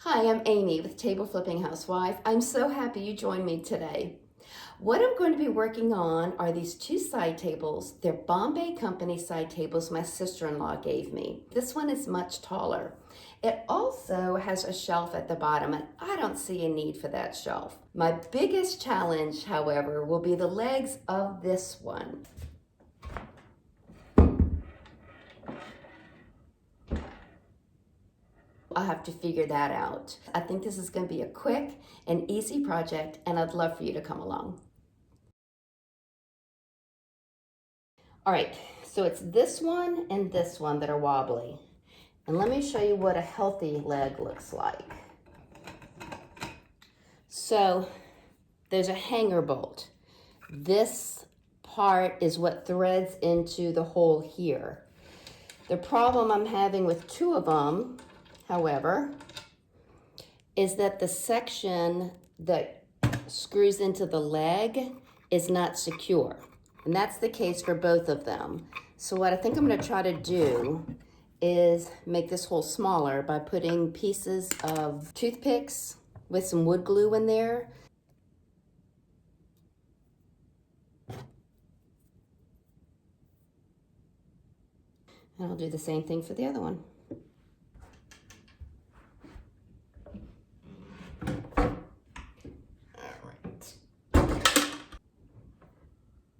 Hi, I'm Amy with Table Flipping Housewife. I'm so happy you joined me today. What I'm going to be working on are these two side tables. They're Bombay Company side tables my sister-in-law gave me. This one is much taller. It also has a shelf at the bottom, and I don't see a need for that shelf. My biggest challenge, however, will be the legs of this one. I'll have to figure that out. I think this is going to be a quick and easy project, and I'd love for you to come along. All right, so it's this one and this one that are wobbly. And let me show you what a healthy leg looks like. So there's a hanger bolt. This part is what threads into the hole here. The problem I'm having with two of them, however, is that the section that screws into the leg is not secure. And that's the case for both of them. So what I think I'm gonna try to do is make this hole smaller by putting pieces of toothpicks with some wood glue in there. And I'll do the same thing for the other one.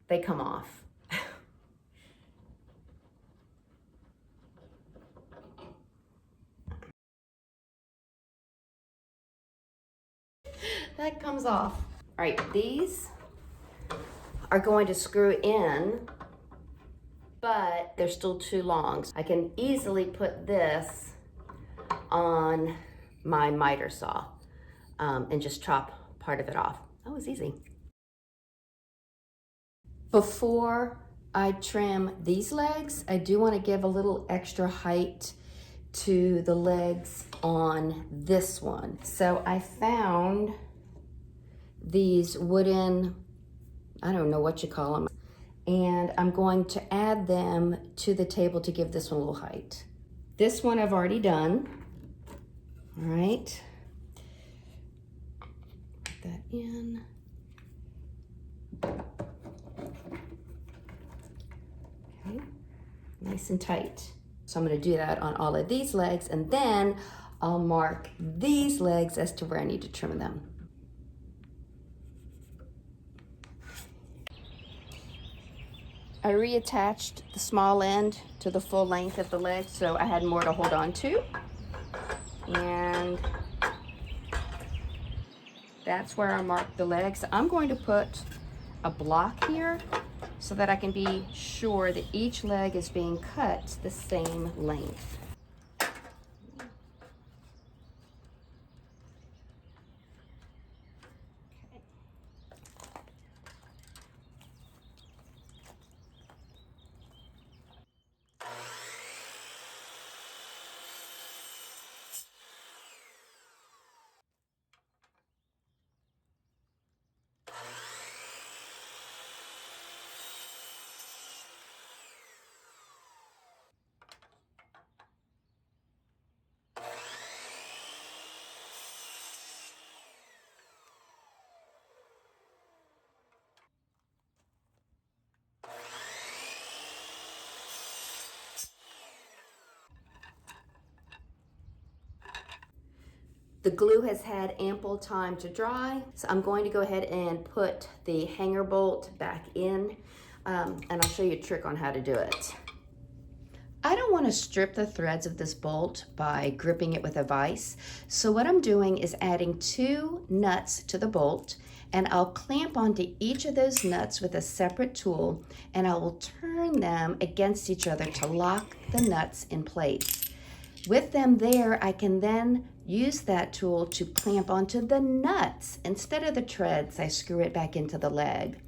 They come off. That comes off. All right, these are going to screw in, but they're still too long. I can easily put this on my miter saw and just chop part of it off. That was easy. Before I trim these legs, I do want to give a little extra height to the legs on this one. So I found these wooden, I don't know what you call them, and I'm going to add them to the table to give this one a little height. This one I've already done. All right, put that in. Okay, nice and tight. So I'm going to do that on all of these legs, and then I'll mark these legs as to where I need to trim them. I reattached the small end to the full length of the leg, so I had more to hold on to. And that's where I marked the legs. I'm going to put a block here so that I can be sure that each leg is being cut the same length. The glue has had ample time to dry, so I'm going to go ahead and put the hanger bolt back in, and I'll show you a trick on how to do it. I don't want to strip the threads of this bolt by gripping it with a vise, so what I'm doing is adding 2 nuts to the bolt, and I'll clamp onto each of those nuts with a separate tool, and I will turn them against each other to lock the nuts in place. With them there, I can then use that tool to clamp onto the nuts. Instead of the treads, I screw it back into the leg.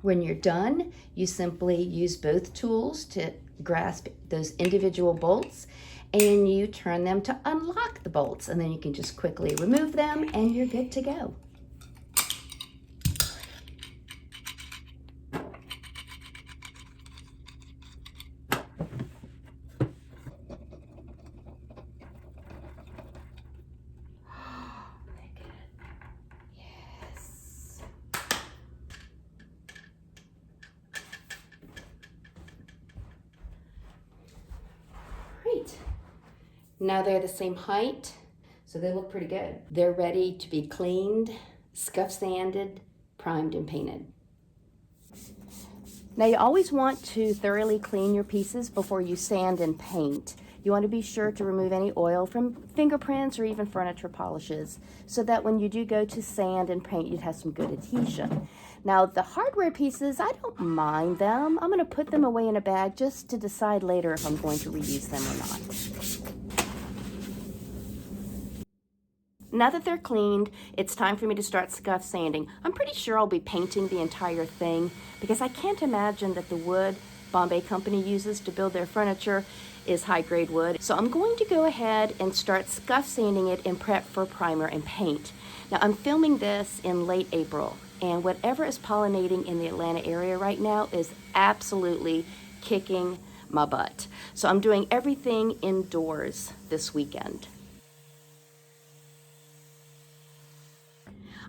When you're done, you simply use both tools to grasp those individual bolts, and you turn them to unlock the bolts, and then you can just quickly remove them and you're good to go. Now they're the same height, so they look pretty good. They're ready to be cleaned, scuff sanded, primed, and painted. Now you always want to thoroughly clean your pieces before you sand and paint. You want to be sure to remove any oil from fingerprints or even furniture polishes so that when you do go to sand and paint, you'd have some good adhesion. Now the hardware pieces, I don't mind them. I'm going to put them away in a bag just to decide later if I'm going to reuse them or not. Now that they're cleaned, it's time for me to start scuff sanding. I'm pretty sure I'll be painting the entire thing because I can't imagine that the wood Bombay Company uses to build their furniture is high-grade wood. So I'm going to go ahead and start scuff sanding it and prep for primer and paint. Now I'm filming this in late April, and whatever is pollinating in the Atlanta area right now is absolutely kicking my butt. So I'm doing everything indoors this weekend.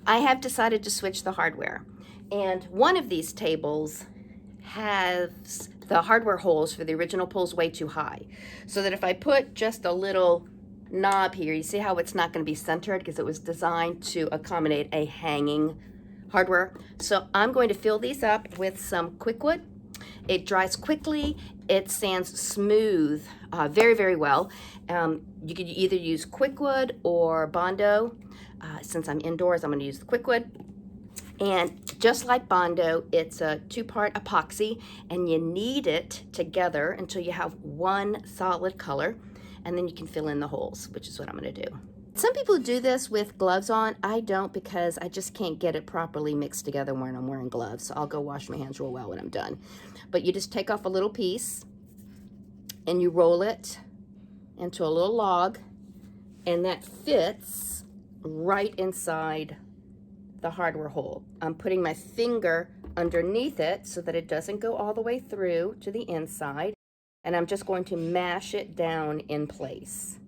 I have decided to switch the hardware, and one of these tables has the hardware holes for the original pulls way too high, so that if I put just a little knob here, you see how it's not going to be centered because it was designed to accommodate a hanging hardware. So I'm going to fill these up with some quickwood. It dries quickly, it sands smooth very, very well. You could either use quickwood or Bondo. Since I'm indoors, I'm going to use the quickwood. And just like Bondo, it's a two-part epoxy, and you knead it together until you have one solid color, and then you can fill in the holes, which is what I'm going to do. Some people do this with gloves on. I don't, because I just can't get it properly mixed together when I'm wearing gloves. So I'll go wash my hands real well when I'm done. But you just take off a little piece and you roll it into a little log, and that fits right inside the hardware hole. I'm putting my finger underneath it so that it doesn't go all the way through to the inside, and I'm just going to mash it down in place.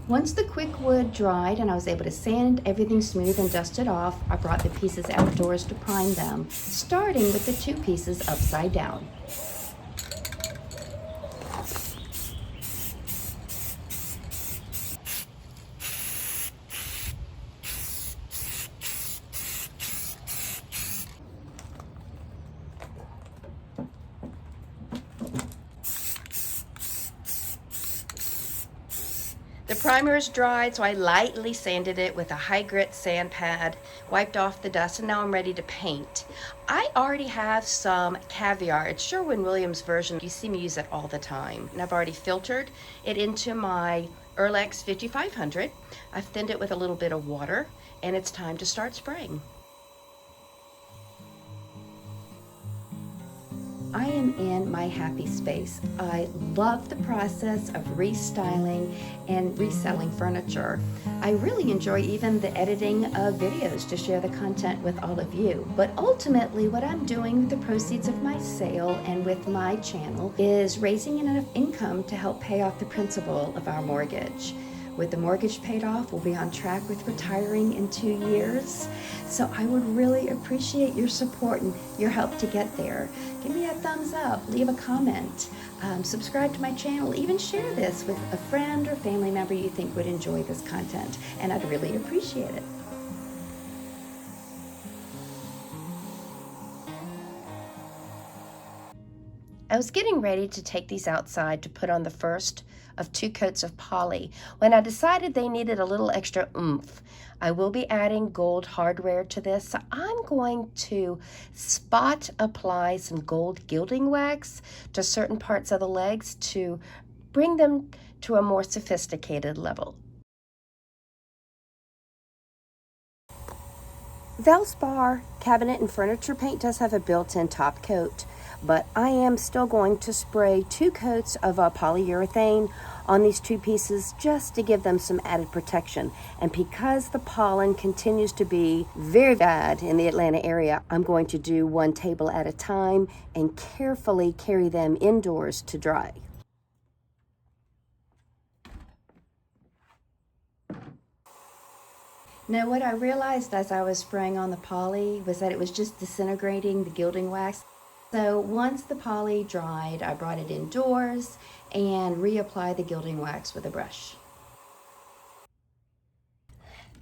Once the quickwood dried and I was able to sand everything smooth and dust it off, I brought the pieces outdoors to prime them, starting with the two pieces upside down. The primer is dried, so I lightly sanded it with a high grit sand pad, wiped off the dust, and now I'm ready to paint. I already have some caviar. It's Sherwin-Williams version. You see me use it all the time. And I've already filtered it into my Relics 5500. I've thinned it with a little bit of water, and it's time to start spraying. I am in my happy space. I love the process of restyling and reselling furniture. I really enjoy even the editing of videos to share the content with all of you. But ultimately, what I'm doing with the proceeds of my sale and with my channel is raising enough income to help pay off the principal of our mortgage. With the mortgage paid off, we'll be on track with retiring in 2 years. So I would really appreciate your support and your help to get there. Give me a thumbs up, leave a comment, subscribe to my channel, even share this with a friend or family member you think would enjoy this content, and I'd really appreciate it. I was getting ready to take these outside to put on the first of 2 coats of poly when I decided they needed a little extra oomph. I will be adding gold hardware to this, so I'm going to spot apply some gold gilding wax to certain parts of the legs to bring them to a more sophisticated level. Valspar cabinet and furniture paint does have a built-in top coat, but I am still going to spray 2 coats of polyurethane on these 2 pieces just to give them some added protection. And because the pollen continues to be very bad in the Atlanta area, I'm going to do 1 table at a time and carefully carry them indoors to dry. Now, what I realized as I was spraying on the poly was that it was just disintegrating the gilding wax. So once the poly dried, I brought it indoors and reapply the gilding wax with a brush.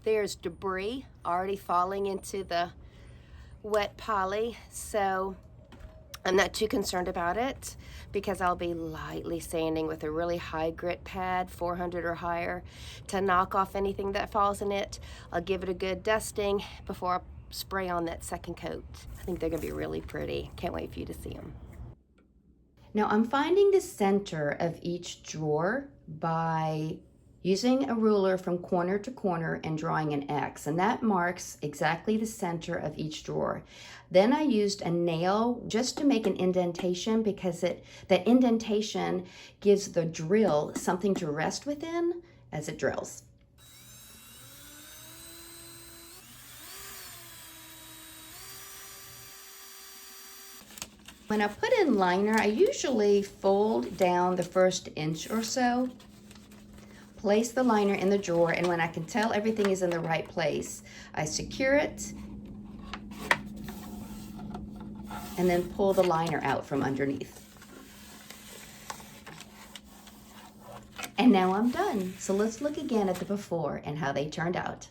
There's debris already falling into the wet poly, so I'm not too concerned about it because I'll be lightly sanding with a really high grit pad, 400 or higher, to knock off anything that falls in it. I'll give it a good dusting before I spray on that second coat. I think they're gonna be really pretty. Can't wait for you to see them. Now I'm finding the center of each drawer by using a ruler from corner to corner and drawing an X, and that marks exactly the center of each drawer. Then I used a nail just to make an indentation because that indentation gives the drill something to rest within as it drills. When I put in liner, I usually fold down the first inch or so, place the liner in the drawer, and when I can tell everything is in the right place, I secure it and then pull the liner out from underneath. And now I'm done. So let's look again at the before and how they turned out.